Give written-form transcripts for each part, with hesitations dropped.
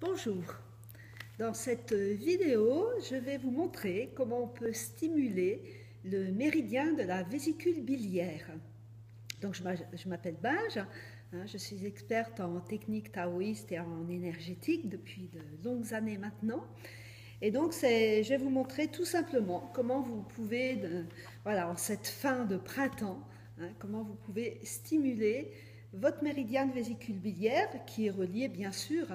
Bonjour, dans cette vidéo, je vais vous montrer comment on peut stimuler le méridien de la vésicule biliaire. Donc je m'appelle Binge, je suis experte en technique taoïste et en énergétique depuis de longues années maintenant. Et donc je vais vous montrer tout simplement comment vous pouvez, voilà, en cette fin de printemps, comment vous pouvez stimuler votre méridien de vésicule biliaire qui est relié bien sûr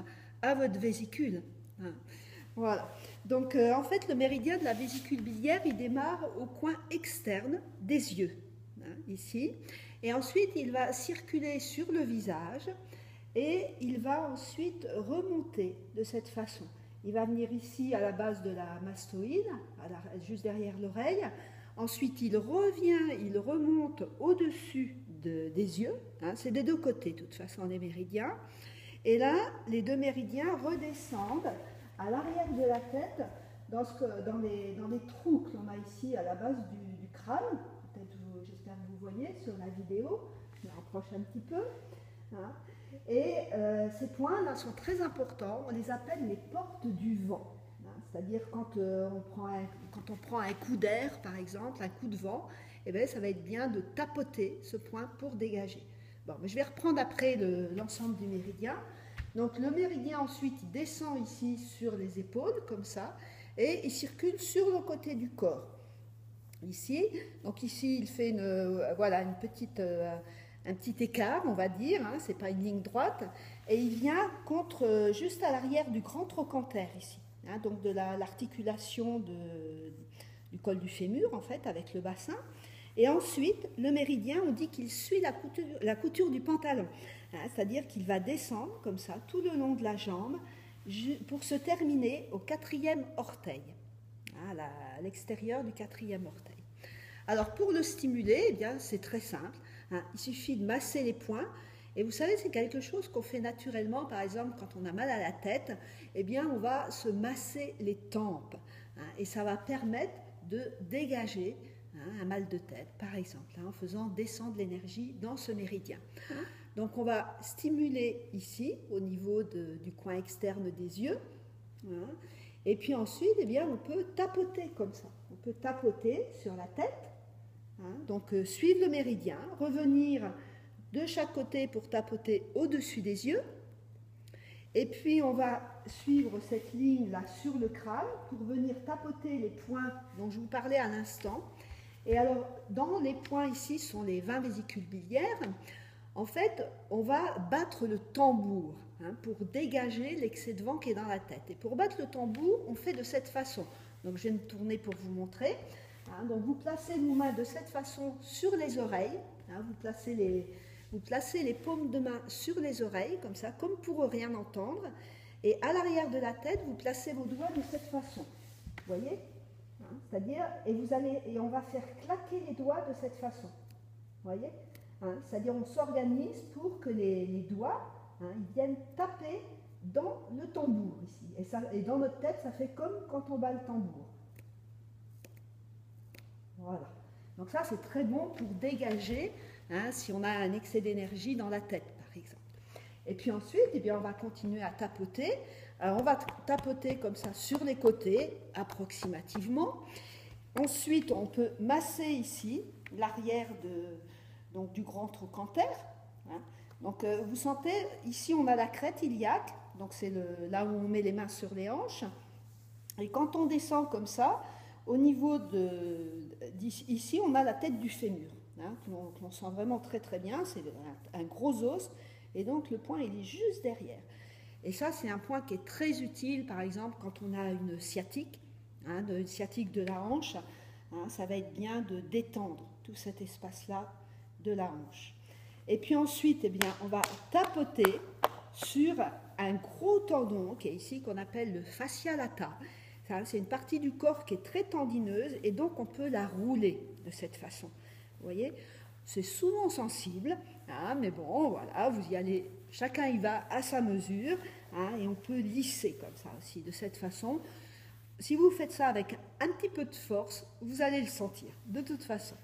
à votre vésicule. Voilà. Donc en fait le méridien de la vésicule biliaire il démarre au coin externe des yeux, ici, et ensuite il va circuler sur le visage et il va ensuite remonter de cette façon. Il va venir ici à la base de la mastoïde, juste derrière l'oreille. Ensuite, il revient, il remonte au-dessus des yeux. C'est des deux côtés, de toute façon, les méridiens. Et là, les deux méridiens redescendent à l'arrière de la tête, dans les trous que l'on a ici à la base du crâne. Peut-être, j'espère que vous voyez sur la vidéo. Je me rapproche un petit peu. Et ces points-là sont très importants, on les appelle les portes du vent. C'est-à-dire quand on prend un coup d'air, par exemple, un coup de vent, eh bien, ça va être bien de tapoter ce point pour dégager. Bon, mais je vais reprendre après l'ensemble du méridien. Donc le méridien ensuite il descend ici sur les épaules, comme ça, et il circule sur le côté du corps. Ici, donc ici il fait un petit écart, on va dire, c'est pas une ligne droite, et il vient juste à l'arrière du grand trochanter ici, donc de l'articulation du col du fémur en fait avec le bassin. Et ensuite le méridien, on dit qu'il suit la couture du pantalon, c'est-à-dire qu'il va descendre comme ça tout le long de la jambe pour se terminer au quatrième orteil, à l'extérieur du quatrième orteil. Alors pour le stimuler, eh bien c'est très simple. Il suffit de masser les poings. Et vous savez, c'est quelque chose qu'on fait naturellement. Par exemple, quand on a mal à la tête, eh bien, on va se masser les tempes. Et ça va permettre de dégager un mal de tête, par exemple, en faisant descendre l'énergie dans ce méridien. Donc, on va stimuler ici, au niveau du coin externe des yeux. Et puis ensuite, eh bien, on peut tapoter comme ça. On peut tapoter sur la tête. Donc suivre le méridien, revenir de chaque côté pour tapoter au-dessus des yeux, et puis on va suivre cette ligne là sur le crâne pour venir tapoter les points dont je vous parlais à l'instant. Et alors dans les points ici sont les 20 vésicules biliaires. En fait on va battre le tambour pour dégager l'excès de vent qui est dans la tête. Et pour battre le tambour on fait de cette façon. Donc je vais me tourner pour vous montrer. Donc vous placez vos mains de cette façon sur les oreilles, vous placez les paumes de main sur les oreilles, comme ça, comme pour rien entendre, et à l'arrière de la tête, vous placez vos doigts de cette façon, vous voyez, c'est-à-dire, et on va faire claquer les doigts de cette façon, vous voyez, c'est-à-dire on s'organise pour que les doigts ils viennent taper dans le tambour ici, et dans notre tête, ça fait comme quand on bat le tambour. Voilà. Donc ça, c'est très bon pour dégager si on a un excès d'énergie dans la tête, par exemple. Et puis ensuite, eh bien, on va continuer à tapoter. Alors, on va tapoter comme ça sur les côtés, approximativement. Ensuite, on peut masser ici l'arrière du grand trochanter. Donc, vous sentez, ici, on a la crête iliaque. Donc, c'est là où on met les mains sur les hanches. Et quand on descend comme ça, au niveau ici, on a la tête du fémur, qu'on sent vraiment très très bien, c'est un gros os, et donc le point il est juste derrière. Et ça c'est un point qui est très utile, par exemple quand on a une sciatique, une sciatique de la hanche, ça va être bien de détendre tout cet espace-là de la hanche. Et puis ensuite, eh bien, on va tapoter sur un gros tendon qui est ici, qu'on appelle le fascia lata. C'est une partie du corps qui est très tendineuse et donc on peut la rouler de cette façon. Vous voyez, c'est souvent sensible, mais bon, voilà, vous y allez, chacun y va à sa mesure, et on peut lisser comme ça aussi, de cette façon. Si vous faites ça avec un petit peu de force, vous allez le sentir, de toute façon.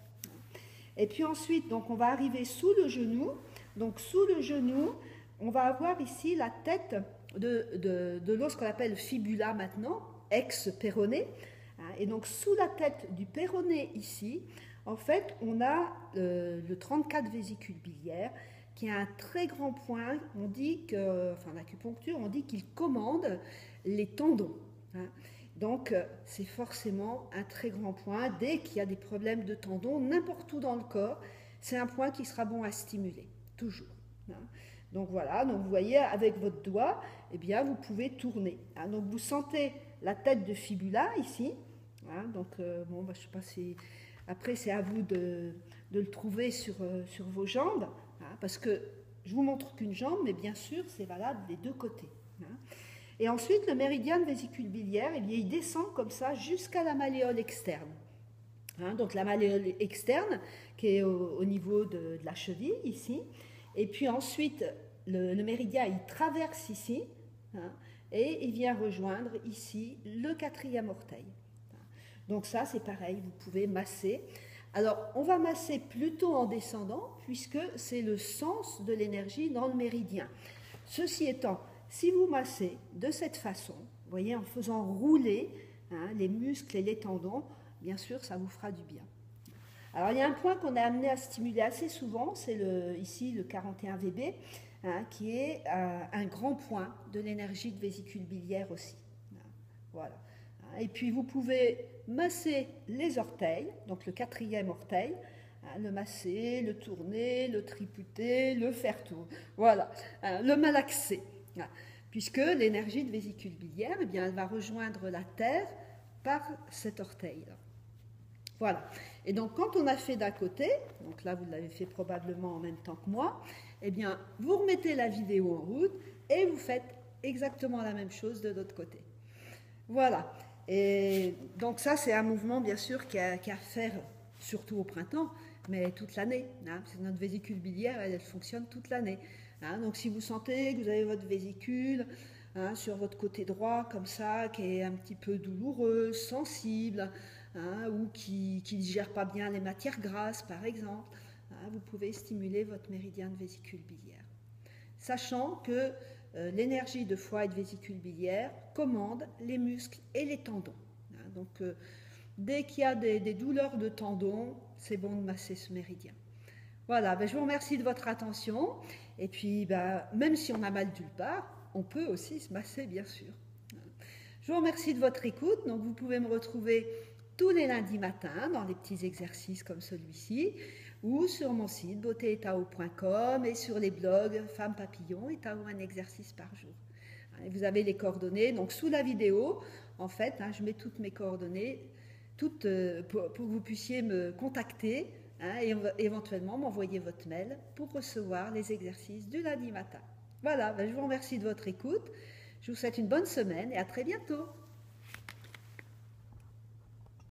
Et puis ensuite, donc on va arriver sous le genou. Donc sous le genou, on va avoir ici la tête de l'os qu'on appelle fibula maintenant, ex-péroné. Et donc sous la tête du péroné ici, en fait, on a le 34 vésicule biliaire qui a un très grand point. On dit que, enfin l'acupuncture, on dit qu'il commande les tendons. Donc c'est forcément un très grand point. Dès qu'il y a des problèmes de tendons, n'importe où dans le corps, c'est un point qui sera bon à stimuler, toujours. Donc voilà, donc vous voyez avec votre doigt, eh bien vous pouvez tourner. Donc vous sentez la tête de fibula ici. Donc bon, je sais pas si après c'est à vous de le trouver sur vos jambes, parce que je vous montre qu'une jambe, mais bien sûr c'est valable des deux côtés. Et ensuite le méridien de vésicule biliaire, eh bien, il descend comme ça jusqu'à la malléole externe. Donc la malléole externe qui est au niveau de la cheville ici. Et puis ensuite, le méridien, il traverse ici, et il vient rejoindre ici le 4e orteil. Donc ça, c'est pareil, vous pouvez masser. Alors, on va masser plutôt en descendant, puisque c'est le sens de l'énergie dans le méridien. Ceci étant, si vous massez de cette façon, vous voyez, en faisant rouler les muscles et les tendons, bien sûr, ça vous fera du bien. Alors, il y a un point qu'on est amené à stimuler assez souvent, c'est ici le 41 VB, qui est un grand point de l'énergie de vésicule biliaire aussi. Voilà. Et puis, vous pouvez masser les orteils, donc le 4e orteil, le masser, le tourner, le triputer, le faire tourner, voilà, le malaxer, puisque l'énergie de vésicule biliaire, eh bien, elle va rejoindre la terre par cet orteil-là. Voilà. Et donc, quand on a fait d'un côté, donc là, vous l'avez fait probablement en même temps que moi, eh bien, vous remettez la vidéo en route et vous faites exactement la même chose de l'autre côté. Voilà. Et donc, ça, c'est un mouvement, bien sûr, qui a à faire surtout au printemps, mais toute l'année. Parce que notre vésicule biliaire, elle fonctionne toute l'année. Donc, si vous sentez que vous avez votre vésicule sur votre côté droit, comme ça, qui est un petit peu douloureuse, sensible, ou qui ne digère pas bien les matières grasses, par exemple, vous pouvez stimuler votre méridien de vésicule biliaire. Sachant que l'énergie de foie et de vésicule biliaire commande les muscles et les tendons. Donc, dès qu'il y a des douleurs de tendons, c'est bon de masser ce méridien. Voilà, je vous remercie de votre attention. Et puis, même si on a mal nulle part, on peut aussi se masser, bien sûr. Je vous remercie de votre écoute. Donc, vous pouvez me retrouver tous les lundis matins dans des petits exercices comme celui-ci, ou sur mon site beautéetao.com et sur les blogs Femmes Papillons et Tao un exercice par jour. Et vous avez les coordonnées, donc sous la vidéo, en fait, je mets toutes mes coordonnées, toutes pour que vous puissiez me contacter et éventuellement m'envoyer votre mail pour recevoir les exercices du lundi matin. Voilà, je vous remercie de votre écoute, je vous souhaite une bonne semaine et à très bientôt.